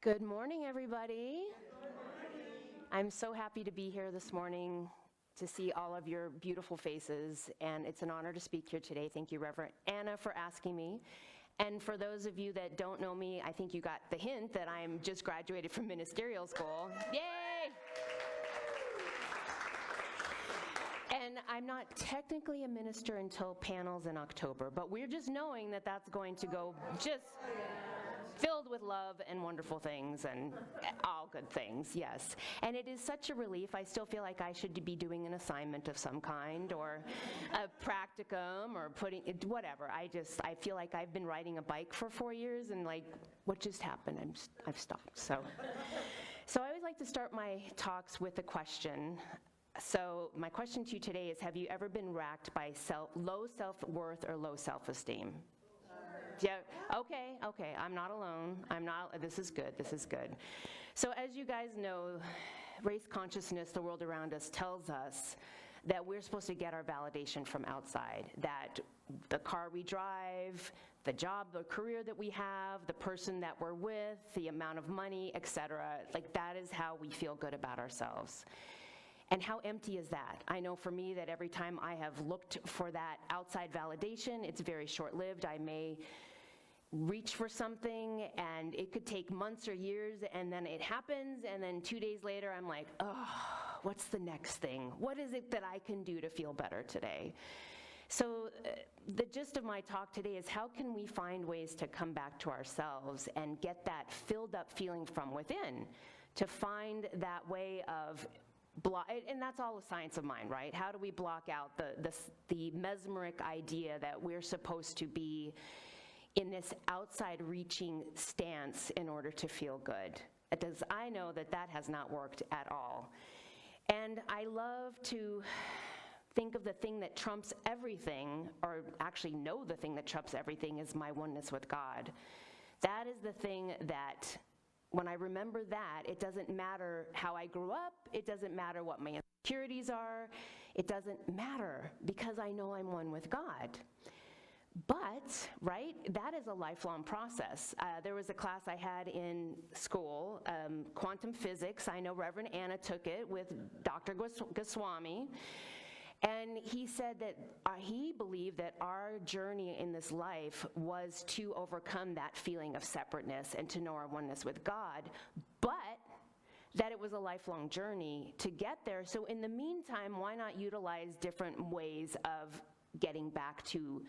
Good morning, everybody. I'm so happy to be here this morning to see all of your beautiful faces, and it's an honor to speak here today. Thank you, Reverend Anna, for asking me. And for those of you that don't know me, I think you got the hint that I'm just graduated from ministerial school. Yay! And I'm not technically a minister until panels in October, but we're just knowing that that's going to go just filled with love and wonderful things and all good things, yes. And it is such a relief. I still feel like I should be doing an assignment of some kind or a practicum or whatever. I feel like I've been riding a bike for 4 years and like, what just happened? I've stopped, so I always like to start my talks with a question. So my question to you today is, have you ever been racked by low self-worth or low self-esteem? Yeah, okay, I'm not alone. This is good. So as you guys know, race consciousness, the world around us, tells us that we're supposed to get our validation from outside, that the car we drive, the job, the career that we have, the person that we're with, the amount of money, etc., like that is how we feel good about ourselves. And how empty is that? I know for me that every time I have looked for that outside validation, it's very short-lived. I may reach for something and it could take months or years, and then it happens, and then 2 days later I'm like, oh, what's the next thing? What is it that I can do to feel better today? So the gist of my talk today is, how can we find ways to come back to ourselves and get that filled up feeling from within, to find that way of and that's all a science of mind, right? How do we block out the mesmeric idea that we're supposed to be in this outside reaching stance in order to feel good? Because I know that has not worked at all. And I love to think of the thing that trumps everything, or actually know the thing that trumps everything is my oneness with God. That is the thing that, when I remember that, it doesn't matter how I grew up, it doesn't matter what my insecurities are, it doesn't matter, because I know I'm one with God. But, right, that is a lifelong process. There was a class I had in school, quantum physics. I know Reverend Anna took it with Dr. Goswami. And he said that he believed that our journey in this life was to overcome that feeling of separateness and to know our oneness with God, but that it was a lifelong journey to get there. So in the meantime, why not utilize different ways of getting back to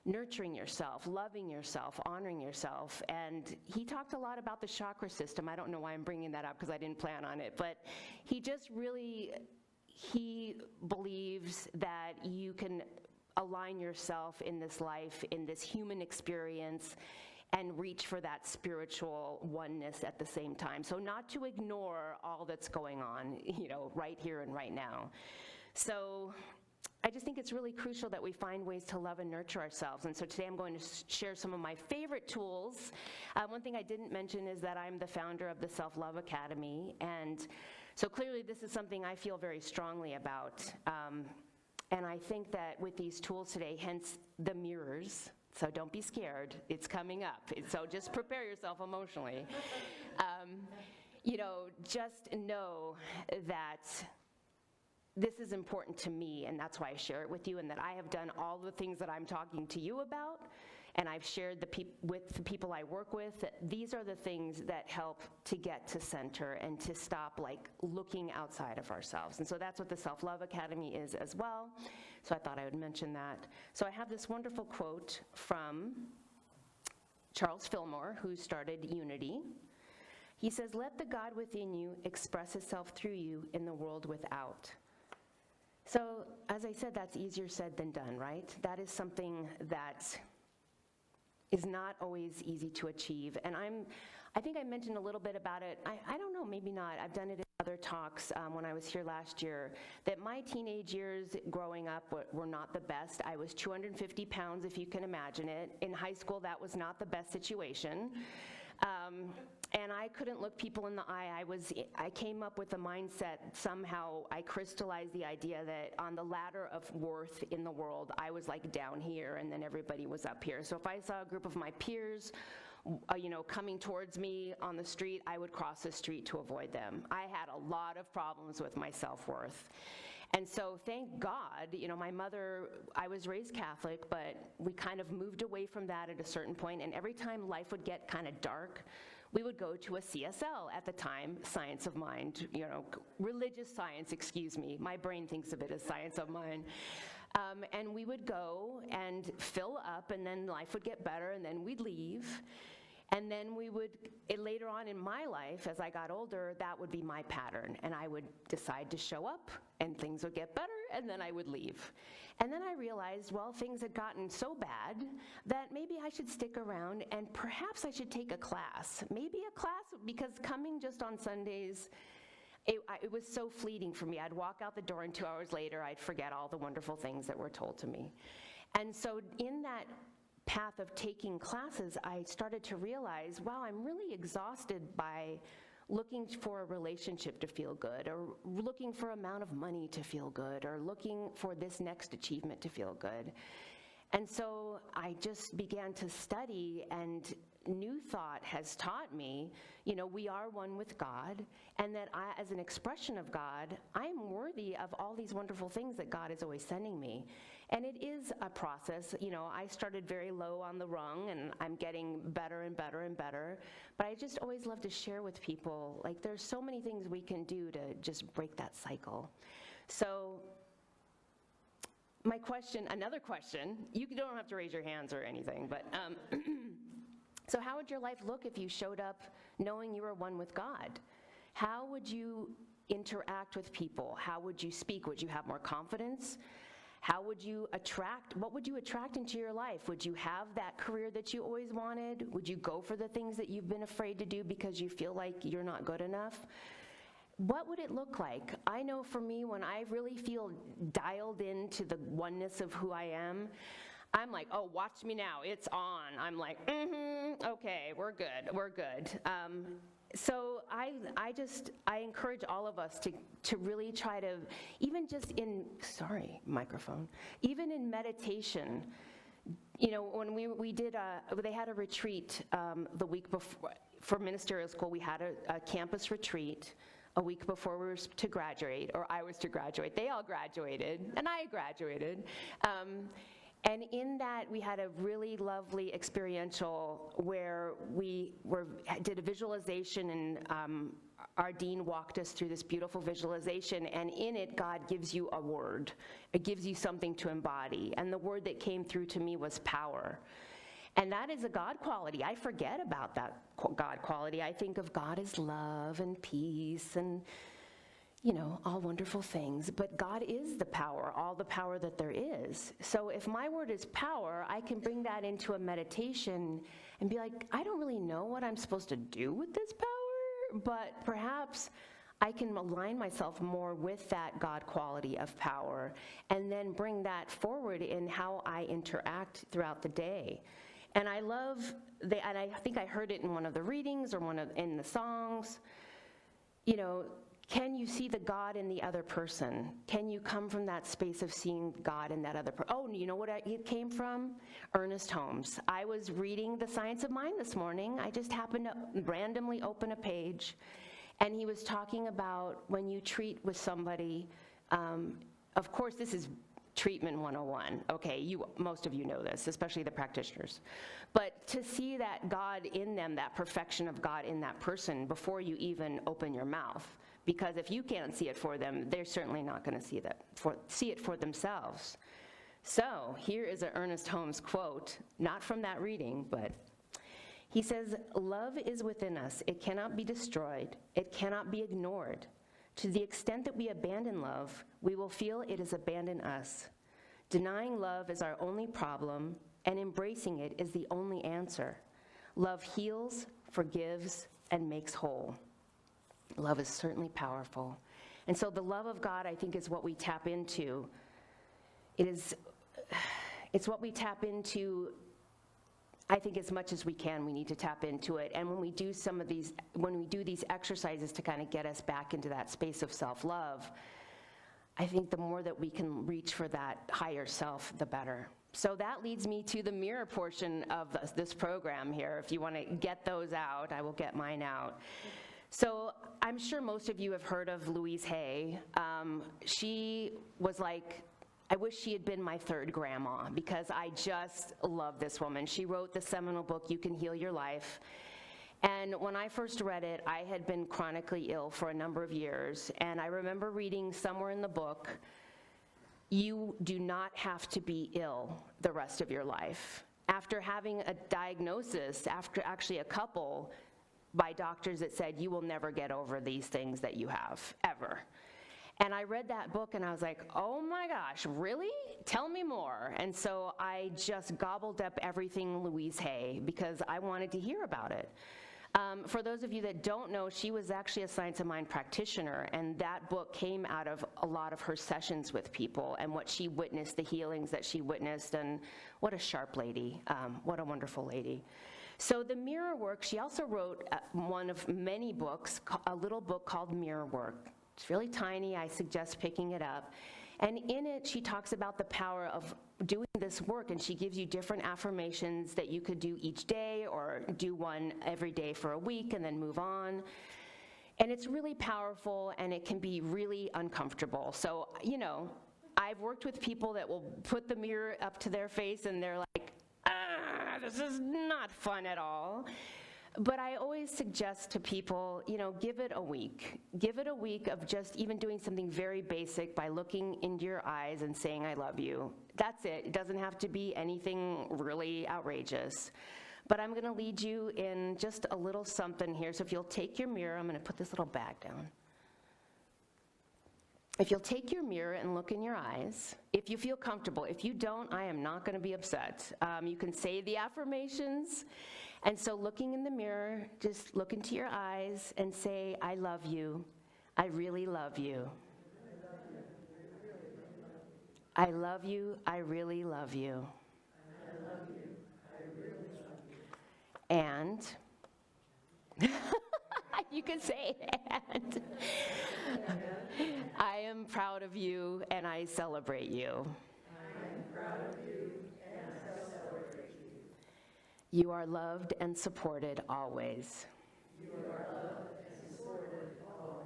nurturing yourself, loving yourself, honoring yourself? And he talked a lot about the chakra system. I don't know why I'm bringing that up, because I didn't plan on it, but he just really... He believes that you can align yourself in this life, in this human experience, and reach for that spiritual oneness at the same time. So not to ignore all that's going on, right here and right now. So I just think it's really crucial that we find ways to love and nurture ourselves. And so today I'm going to share some of my favorite tools. One thing I didn't mention is that I'm the founder of the Self-Love Academy, and so clearly this is something I feel very strongly about. And I think that with these tools today, hence the mirrors, so don't be scared, it's coming up. So just prepare yourself emotionally. Just know that this is important to me, and that's why I share it with you, and that I have done all the things that I'm talking to you about, and I've shared with the people I work with. These are the things that help to get to center and to stop looking outside of ourselves. And so that's what the Self-Love Academy is as well. So I thought I would mention that. So I have this wonderful quote from Charles Fillmore, who started Unity. He says, "Let the God within you express itself through you in the world without." So, as I said, that's easier said than done, right? That is something that is not always easy to achieve. And I think I mentioned a little bit about it. I don't know, maybe not. I've done it in other talks when I was here last year, that my teenage years growing up were not the best. I was 250 pounds, if you can imagine it. In high school, that was not the best situation. And I couldn't look people in the eye. I came up with a mindset, somehow I crystallized the idea that on the ladder of worth in the world, I was down here and then everybody was up here. So if I saw a group of my peers coming towards me on the street, I would cross the street to avoid them. I had a lot of problems with my self-worth. And so thank God, my mother, I was raised Catholic, but we kind of moved away from that at a certain point, and every time life would get kind of dark, we would go to a CSL at the time, science of mind, religious science, excuse me. My brain thinks of it as science of mind. And we would go and fill up, and then life would get better, and then we'd leave. And then later on in my life, as I got older, that would be my pattern. And I would decide to show up, and things would get better, and then I would leave. And then I realized, well, things had gotten so bad that maybe I should stick around, and perhaps I should take a class. Maybe a class, because coming just on Sundays, it was so fleeting for me. I'd walk out the door, and 2 hours later, I'd forget all the wonderful things that were told to me. And so in that path of taking classes, I started to realize, wow, I'm really exhausted by looking for a relationship to feel good, or looking for amount of money to feel good, or looking for this next achievement to feel good. And so I just began to study, and New Thought has taught me, we are one with God, and that I, as an expression of God, I'm worthy of all these wonderful things that God is always sending me. And it is a process. I started very low on the rung, and I'm getting better and better and better. But I just always love to share with people, like, there's so many things we can do to just break that cycle. So another question, you don't have to raise your hands or anything, but so how would your life look if you showed up knowing you were one with God? How would you interact with people? How would you speak? Would you have more confidence? What would you attract into your life? Would you have that career that you always wanted? Would you go for the things that you've been afraid to do because you feel like you're not good enough? What would it look like? I know for me, when I really feel dialed into the oneness of who I am, I'm like, oh, watch me now, it's on. I'm like, okay, we're good. So I encourage all of us to really try to, even just in, even in meditation, when we did, they had a retreat the week before, for ministerial school, we had a campus retreat a week before we were to graduate, or I was to graduate. They all graduated, and I graduated. And in that, we had a really lovely experiential where we did a visualization, and our dean walked us through this beautiful visualization, and in it, God gives you a word. It gives you something to embody, and the word that came through to me was power. And that is a God quality. I forget about that God quality. I think of God as love and peace and, all wonderful things. But God is the power, all the power that there is. So if my word is power, I can bring that into a meditation and be like, I don't really know what I'm supposed to do with this power, but perhaps I can align myself more with that God quality of power and then bring that forward in how I interact throughout the day. And I love, and I think I heard it in one of the readings or in the songs, can you see the God in the other person? Can you come from that space of seeing God in that other person? Oh, you know what it came from? Ernest Holmes. I was reading The Science of Mind this morning. I just happened to randomly open a page, and he was talking about when you treat with somebody, of course this is treatment 101. Okay, most of you know this, especially the practitioners. But to see that God in them, that perfection of God in that person before you even open your mouth, because if you can't see it for them, they're certainly not going to see it for themselves. So here is an Ernest Holmes quote, not from that reading, but he says, "Love is within us. It cannot be destroyed. It cannot be ignored. To the extent that we abandon love, we will feel it has abandoned us. Denying love is our only problem, and embracing it is the only answer. Love heals, forgives, and makes whole." Love is certainly powerful. And so the love of God, I think, is what we tap into. It's what we tap into. I think as much as we can, we need to tap into it. And when we do these exercises to kind of get us back into that space of self-love, I think the more that we can reach for that higher self, the better. So that leads me to the mirror portion of this program here. If you want to get those out, I will get mine out. So I'm sure most of you have heard of Louise Hay. She was like, I wish she had been my third grandma, because I just love this woman. She wrote the seminal book, You Can Heal Your Life. And when I first read it, I had been chronically ill for a number of years. And I remember reading somewhere in the book, you do not have to be ill the rest of your life. After having a diagnosis, after actually a couple, by doctors that said, you will never get over these things that you have, ever. And I read that book and I was like, oh my gosh, really? Tell me more. And so I just gobbled up everything Louise Hay, because I wanted to hear about it. For those of you that don't know, she was actually a Science of Mind practitioner, and that book came out of a lot of her sessions with people and what she witnessed, the healings that she witnessed, and what a sharp lady, what a wonderful lady. So the mirror work, she also wrote one of many books, a little book called Mirror Work. It's really tiny, I suggest picking it up. And in it, she talks about the power of doing this work, and she gives you different affirmations that you could do each day, or do one every day for a week and then move on. And it's really powerful, and it can be really uncomfortable. So, you know, I've worked with people that will put the mirror up to their face and they're like, this is not fun at all. But I always suggest to people, you know, give it a week. Give it a week of just even doing something very basic by looking into your eyes and saying, I love you. That's it. It doesn't have to be anything really outrageous. But I'm going to lead you in just a little something here. So if you'll take your mirror, I'm going to put this little bag down. If you'll take your mirror and look in your eyes, if you feel comfortable. If you don't, I am not going to be upset. You can say the affirmations. And so looking in the mirror, just look into your eyes and say, I love you. I really love you. I love you. I really love you. I love you. I really love you. And you can say and. I am proud of you and I celebrate you. I am proud of you and I celebrate you. You are loved and supported always. You are loved and supported always.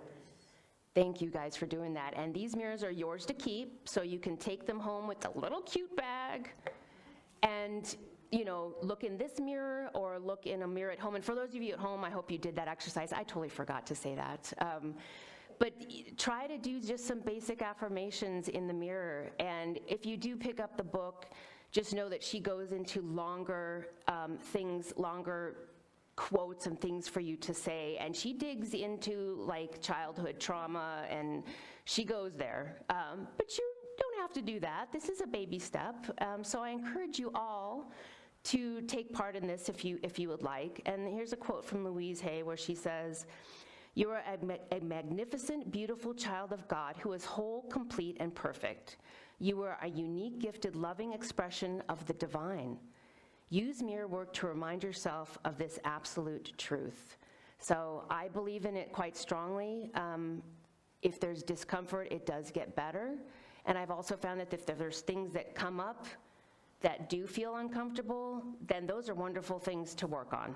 Thank you guys for doing that. And these mirrors are yours to keep, so you can take them home with a little cute bag and, you know, look in this mirror or look in a mirror at home. And for those of you at home, I hope you did that exercise. I totally forgot to say that. But try to do just some basic affirmations in the mirror. And if you do pick up the book, just know that she goes into longer things, longer quotes and things for you to say. And she digs into like childhood trauma, and she goes there. But you don't have to do that. This is a baby step. So I encourage you all to take part in this if you would like. And here's a quote from Louise Hay where she says, you are a magnificent, beautiful child of God who is whole, complete, and perfect. You are a unique, gifted, loving expression of the divine. Use mirror work to remind yourself of this absolute truth. So I believe in it quite strongly. If there's discomfort, it does get better. And I've also found that if there's things that come up that do feel uncomfortable, then those are wonderful things to work on.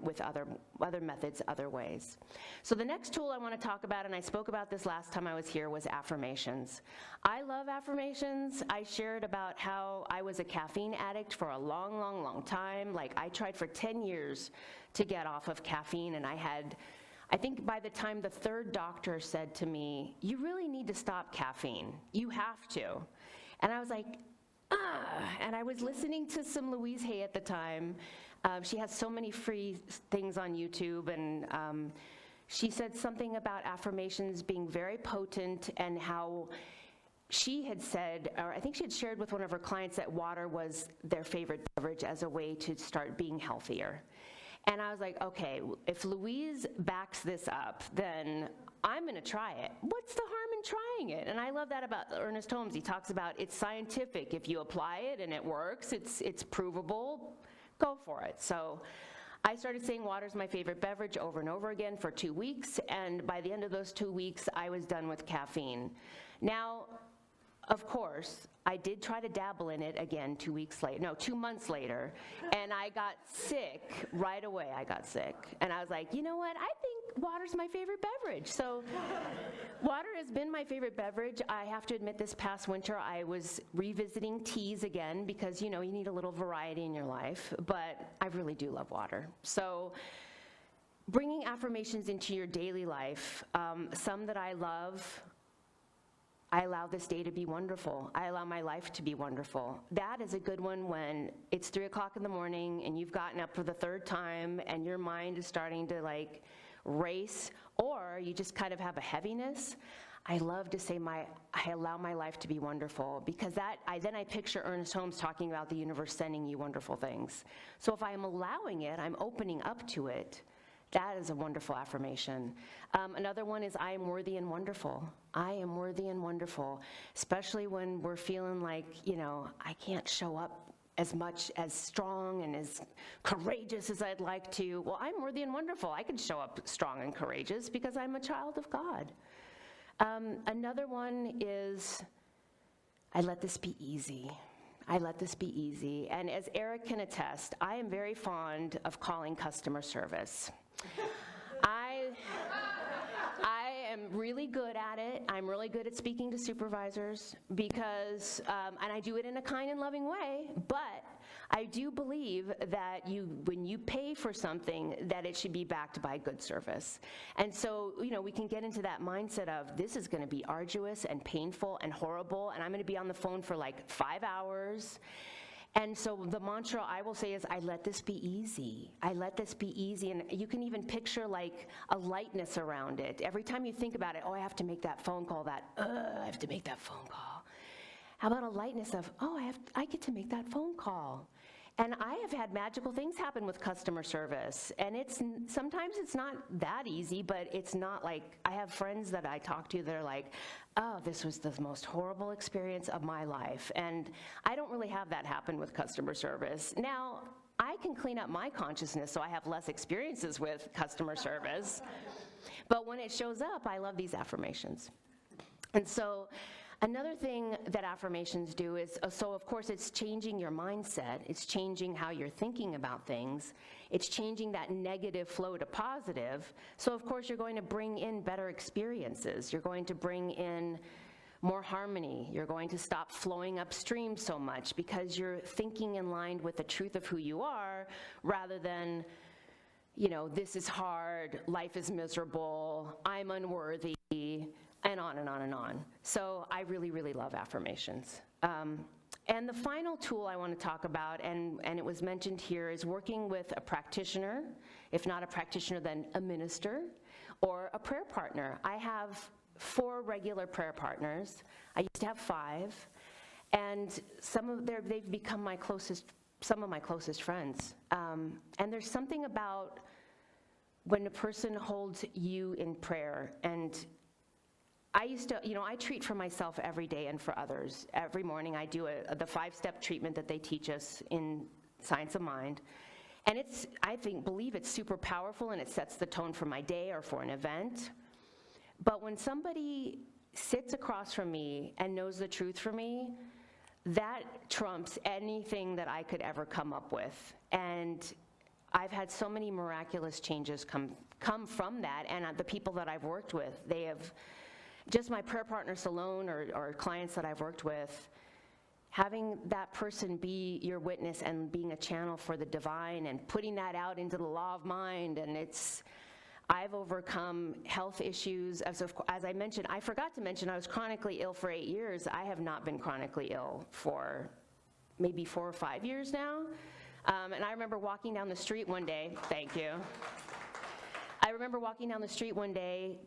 With other methods, other ways. So the next tool I want to talk about, and I spoke about this last time I was here, was affirmations. I love affirmations. I shared about how I was a caffeine addict for a long, long, long time. Like, I tried for 10 years to get off of caffeine, and I think by the time the third doctor said to me, you really need to stop caffeine. You have to. And I was like, and I was listening to some Louise Hay at the time. She has so many free things on YouTube, and she said something about affirmations being very potent, and how she had said, or I think she had shared with one of her clients, that water was their favorite beverage as a way to start being healthier. And I was like, okay, if Louise backs this up, then I'm going to try it. What's the harm in trying it? And I love that about Ernest Holmes. He talks about it's scientific. If you apply it and it works, it's provable. Go for it. So I started saying water's my favorite beverage over and over again for 2 weeks, and by the end of those 2 weeks, I was done with caffeine. Now, of course, I did try to dabble in it again 2 months later, and I got sick right away. I got sick, and I was like, you know what? I think water's my favorite beverage. So water has been my favorite beverage. I have to admit, this past winter, I was revisiting teas again because, you need a little variety in your life, but I really do love water. So bringing affirmations into your daily life, some that I love: I allow this day to be wonderful. I allow my life to be wonderful. That is a good one when it's 3 o'clock in the morning and you've gotten up for the third time and your mind is starting to race, or you just kind of have a heaviness. I love to say I allow my life to be wonderful, because then I picture Ernest Holmes talking about the universe sending you wonderful things. So if I am allowing it, I'm opening up to it. That is a wonderful affirmation. Another one is, I am worthy and wonderful. I am worthy and wonderful, especially when we're feeling like, I can't show up as much as strong and as courageous as I'd like to. Well, I'm worthy and wonderful. I can show up strong and courageous because I'm a child of God. Another one is, I let this be easy. I let this be easy. And as Eric can attest, I am very fond of calling customer service. I am really good at it. I'm really good at speaking to supervisors because, and I do it in a kind and loving way, but I do believe that when you pay for something, that it should be backed by good service. And so, we can get into that mindset of, this is gonna be arduous and painful and horrible, and I'm gonna be on the phone for 5 hours. And so the mantra I will say is, I let this be easy. I let this be easy. And you can even picture a lightness around it. Every time you think about it, I have to make that phone call, I have to make that phone call. How about a lightness of, I get to make that phone call. And I have had magical things happen with customer service. And sometimes it's not that easy, but it's not I have friends that I talk to that are like, this was the most horrible experience of my life. And I don't really have that happen with customer service. Now, I can clean up my consciousness so I have less experiences with customer service. But when it shows up, I love these affirmations. And so another thing that affirmations do is, of course, it's changing your mindset. It's changing how you're thinking about things. It's changing that negative flow to positive. So, of course, you're going to bring in better experiences. You're going to bring in more harmony. You're going to stop flowing upstream so much because you're thinking in line with the truth of who you are, rather than, this is hard, life is miserable, I'm unworthy, and on and on and on. So I really, really love affirmations. And the final tool I want to talk about, and it was mentioned here, is working with a practitioner. If not a practitioner, then a minister or a prayer partner. I have 4 regular prayer partners. I used to have 5, and they've become some of my closest friends. And there's something about when a person holds you in prayer, and I used to, I treat for myself every day and for others. Every morning I do the 5-step treatment that they teach us in Science of Mind. And I believe it's super powerful, and it sets the tone for my day or for an event. But when somebody sits across from me and knows the truth for me, that trumps anything that I could ever come up with. And I've had so many miraculous changes come from that, and the people that I've worked with, they have, just my prayer partners alone, or clients that I've worked with, having that person be your witness and being a channel for the divine and putting that out into the law of mind. And I've overcome health issues. As I mentioned, I forgot to mention, I was chronically ill for 8 years. I have not been chronically ill for maybe 4 or 5 years now. And I remember walking down the street one day, thank you. I remember walking down the street one day,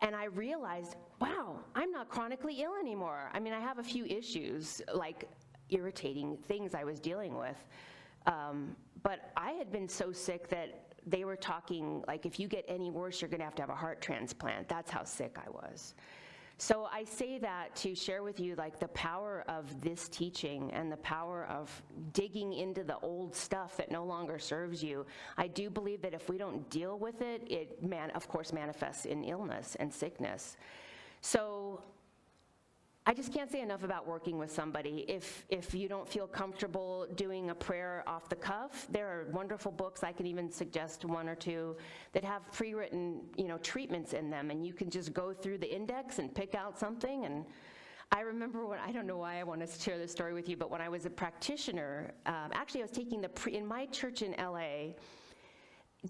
and I realized, wow, I'm not chronically ill anymore. I mean, I have a few issues, like irritating things I was dealing with. But I had been so sick that they were talking, if you get any worse, you're gonna have to have a heart transplant. That's how sick I was. So I say that to share with you the power of this teaching and the power of digging into the old stuff that no longer serves you. I do believe that if we don't deal with it, of course manifests in illness and sickness. So I just can't say enough about working with somebody. If you don't feel comfortable doing a prayer off the cuff, there are wonderful books. I can even suggest one or two that have pre-written, treatments in them, and you can just go through the index and pick out something. And I remember when, I don't know why I want to share this story with you, but when I was a practitioner, actually I was taking in my church in LA,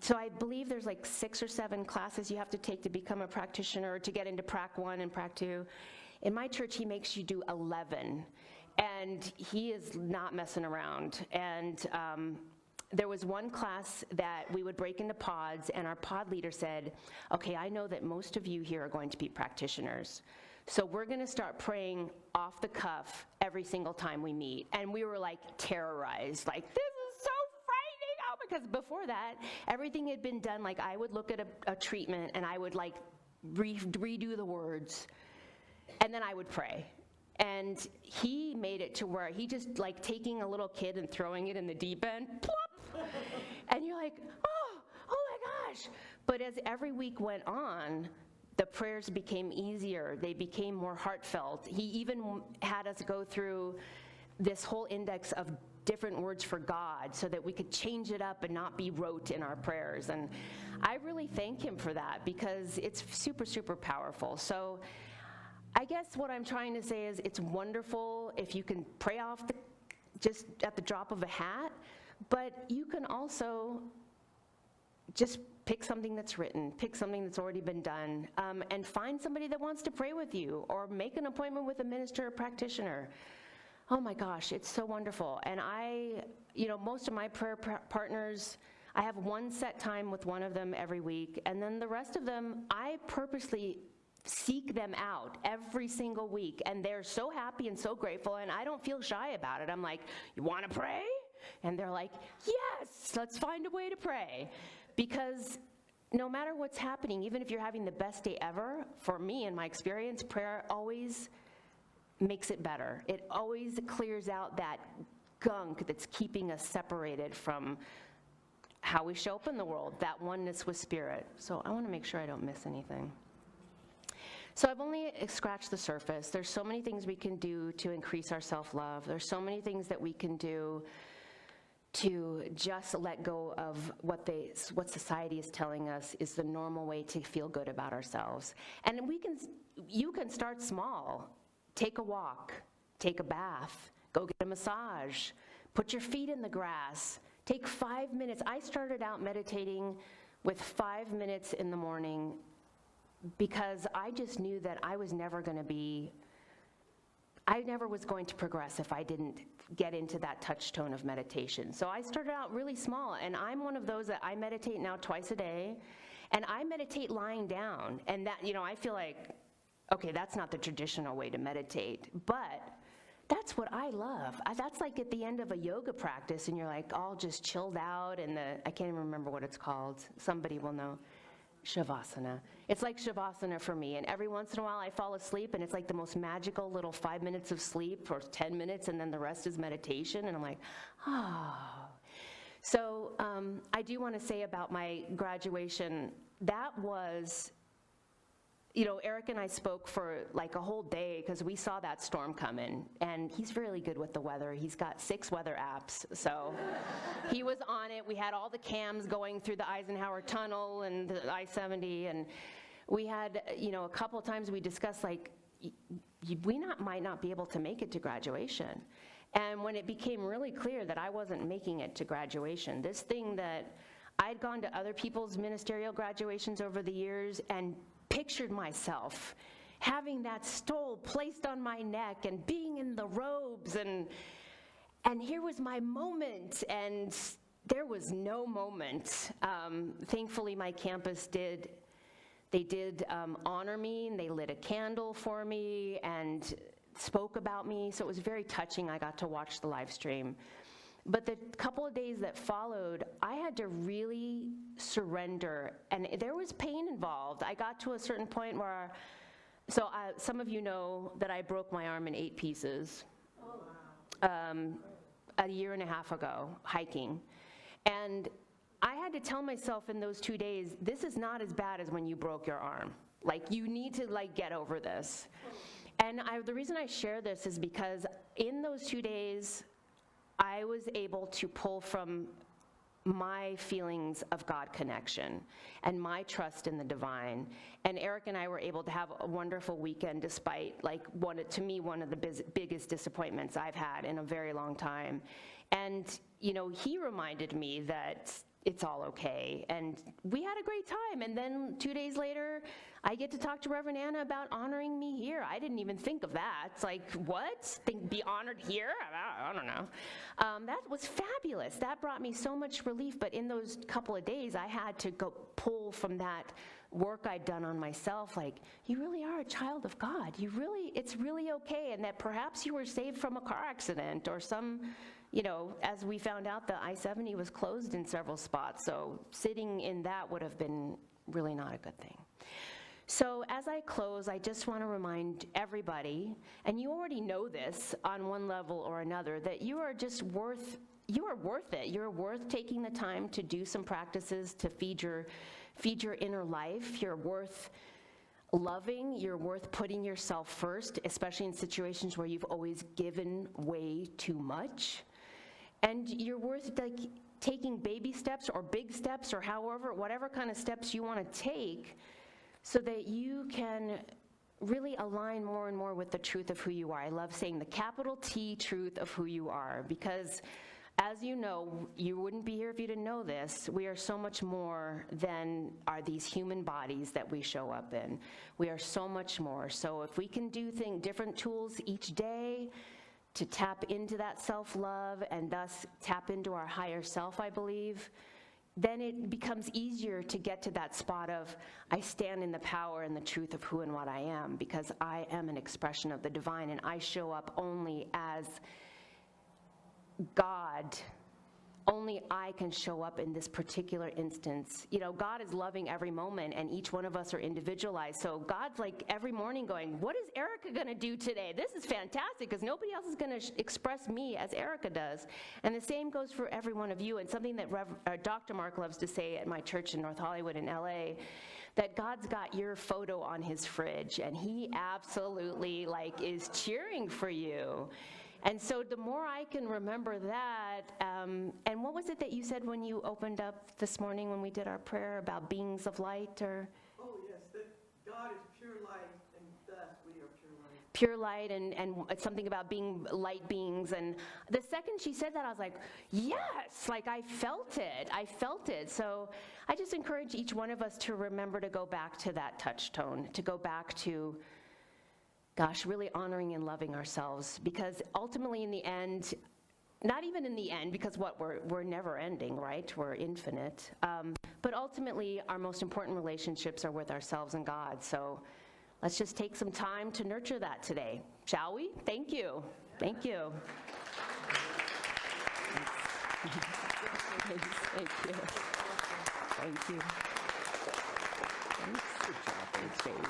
so I believe there's like 6 or 7 classes you have to take to become a practitioner, to get into Prac 1 and Prac 2. In my church, he makes you do 11, and he is not messing around. And there was one class that we would break into pods, and our pod leader said, okay, I know that most of you here are going to be practitioners, so we're gonna start praying off the cuff every single time we meet. And we were like terrorized, like, this is so frightening. Oh, because before that, everything had been done, like I would look at a treatment and I would like redo the words, and then I would pray. And he made it to where he just like taking a little kid and throwing it in the deep end, plop, and you're like, oh my gosh. But as every week went on, the prayers became easier, they became more heartfelt. He even had us go through this whole index of different words for God so that we could change it up and not be rote in our prayers. And I really thank him for that, because it's super, super powerful. So I guess what I'm trying to say is it's wonderful if you can pray off just at the drop of a hat, but you can also just pick something that's written, pick something that's already been done, and find somebody that wants to pray with you, or make an appointment with a minister or practitioner. Oh my gosh, it's so wonderful. And most of my prayer partners, I have one set time with one of them every week, and then the rest of them, I purposely seek them out every single week, and they're so happy and so grateful, and I don't feel shy about it. I'm like, you want to pray? And they're like, yes, let's find a way to pray. Because no matter what's happening, even if you're having the best day ever, for me, in my experience, prayer always makes it better. It always clears out that gunk that's keeping us separated from how we show up in the world, that oneness with Spirit. So I want to make sure I don't miss anything. So I've only scratched the surface. There's so many things we can do to increase our self-love. There's so many things that we can do to just let go of what society is telling us is the normal way to feel good about ourselves. And you can start small. Take a walk, take a bath, go get a massage, put your feet in the grass, take 5 minutes. I started out meditating with 5 minutes in the morning because I just knew that I never was going to progress if I didn't get into that touchstone of meditation. So I started out really small, and I'm one of those that I meditate now twice a day, and I meditate lying down, and that, I feel like, okay, that's not the traditional way to meditate, but that's what I love. That's like at the end of a yoga practice, and you're like all just chilled out, and I can't even remember what it's called. Somebody will know. Shavasana. It's like Shavasana for me, and every once in a while I fall asleep, and it's like the most magical little 5 minutes of sleep, or 10 minutes, and then the rest is meditation, and I'm like, oh. So I do want to say about my graduation, that was, Erika and I spoke for like a whole day because we saw that storm coming, and he's really good with the weather. He's got 6 weather apps, so he was on it. We had all the cams going through the Eisenhower Tunnel and the I-70, and we had, a couple of times we discussed like, might not be able to make it to graduation. And when it became really clear that I wasn't making it to graduation, this thing that I'd gone to other people's ministerial graduations over the years and pictured myself having that stole placed on my neck and being in the robes, and here was my moment, and there was no moment. Thankfully, my campus did honor me, and they lit a candle for me and spoke about me, so it was very touching. I got to watch the live stream. But the couple of days that followed, I had to really surrender, and there was pain involved. I got to a certain point where, some of you know that I broke my arm in 8 pieces a year and a half ago, hiking. And I had to tell myself in those 2 days, this is not as bad as when you broke your arm. Like, you need to, get over this. And the reason I share this is because in those 2 days, I was able to pull from my feelings of God connection and my trust in the divine. And Eric and I were able to have a wonderful weekend despite, like, to me, one of the biggest disappointments I've had in a very long time. And, you know, he reminded me that it's all okay. And we had a great time. And then 2 days later, I get to talk to Reverend Anna about honoring me here. I didn't even think of that. It's like, what? Be honored here? I don't know. That was fabulous. That brought me so much relief. But in those couple of days, I had to go pull from that work I'd done on myself, like, you really are a child of God. It's really okay. And that perhaps you were saved from a car accident or some, you know, as we found out, the I-70 was closed in several spots. So sitting in that would have been really not a good thing. So as I close, I just want to remind everybody, and you already know this on one level or another, that you are worth it. You're worth taking the time to do some practices to feed your inner life. You're worth loving. You're worth putting yourself first, especially in situations where you've always given way too much. And you're worth, like, taking baby steps or big steps or whatever kind of steps you want to take so that you can really align more and more with the truth of who you are. I love saying the capital T truth of who you are, because as you know, you wouldn't be here if you didn't know this, we are so much more than are these human bodies that we show up in. We are so much more. So if we can do different tools each day to tap into that self-love and thus tap into our higher self, I believe, then it becomes easier to get to that spot of, I stand in the power and the truth of who and what I am, because I am an expression of the divine, and I show up only as God. Only I can show up in this particular instance. You know, God is loving every moment, and each one of us are individualized. So God's like every morning going, what is Erika going to do today? This is fantastic, because nobody else is going to express me as Erika does. And the same goes for every one of you. And something that Dr. Mark loves to say at my church in North Hollywood in LA, that God's got your photo on his fridge, and he absolutely, like, is cheering for you. And so the more I can remember that, and what was it that you said when you opened up this morning when we did our prayer about beings of light? Or oh yes, that God is pure light, and thus we are pure light. Pure light, and something about being light beings. And the second she said that, I was like, yes, like I felt it. So I just encourage each one of us to remember to go back to that touch tone, to go back to, gosh, really honoring and loving ourselves, because ultimately in the end, not even in the end, because we're never ending, right? We're infinite. But ultimately, our most important relationships are with ourselves and God. So let's just take some time to nurture that today, shall we? Thank you. Thank you. Thank you. Thank you. Thanks. Good job. Thanks, baby.